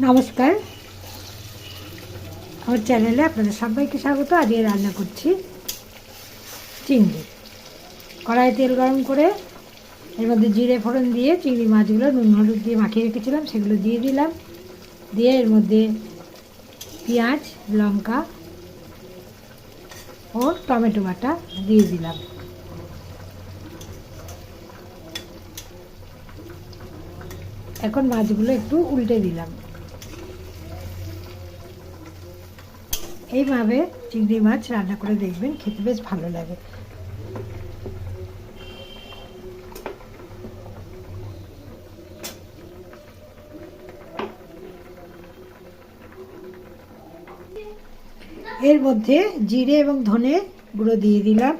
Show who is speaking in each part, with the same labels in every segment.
Speaker 1: নমস্কার, আমার চ্যানেলে আপনাদের সবাইকে স্বাগত। আজকে রান্না করছি চিংড়ি। কড়াইয়ে তেল গরম করে এর মধ্যে জিরে ফোড়ন দিয়ে চিংড়ি মাছগুলো নুন হলুদ দিয়ে মাখিয়ে রেখেছিলাম সেগুলো দিয়ে দিলাম। দিয়ে এর মধ্যে পেঁয়াজ, লঙ্কা ও টমেটো বাটা দিয়ে দিলাম। এখন মাছগুলো একটু উল্টে দিলাম। এইভাবে চিংড়ি মাছ রান্না করে দেখবেন, খেতে বেশ ভালো লাগে। এর মধ্যে জিরে এবং ধনে গুঁড়ো দিয়ে দিলাম,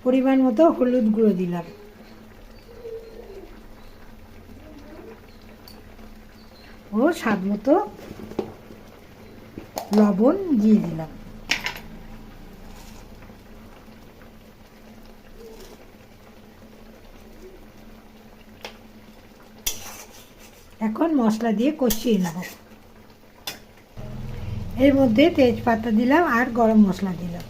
Speaker 1: পরিমাণ মতো হলুদ গুঁড়ো দিলাম ও স্বাদ মতো লবণ দিয়ে দিলাম। এখন মশলা দিয়ে কষিয়ে নেব। এর মধ্যে তেজপাতা দিলাম আর গরম মশলা দিলাম।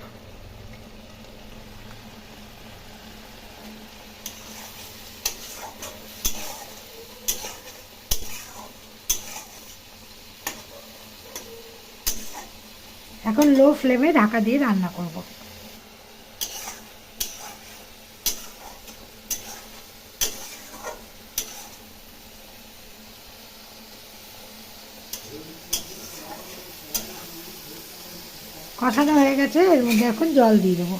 Speaker 1: এখন লো ফ্লেমে ঢাকা দিয়ে রান্না করব। কষানো হয়ে গেছে, এর মধ্যে এখন জল দিয়ে দেবো।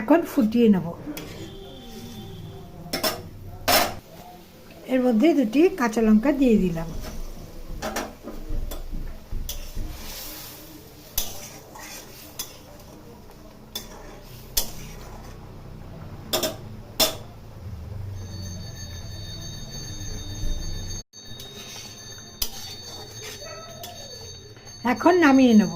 Speaker 1: এখন ফুটিয়ে নেব। এর মধ্যে দুটি কাঁচা লঙ্কা দিয়ে দিলাম। এখন নামিয়ে নেব।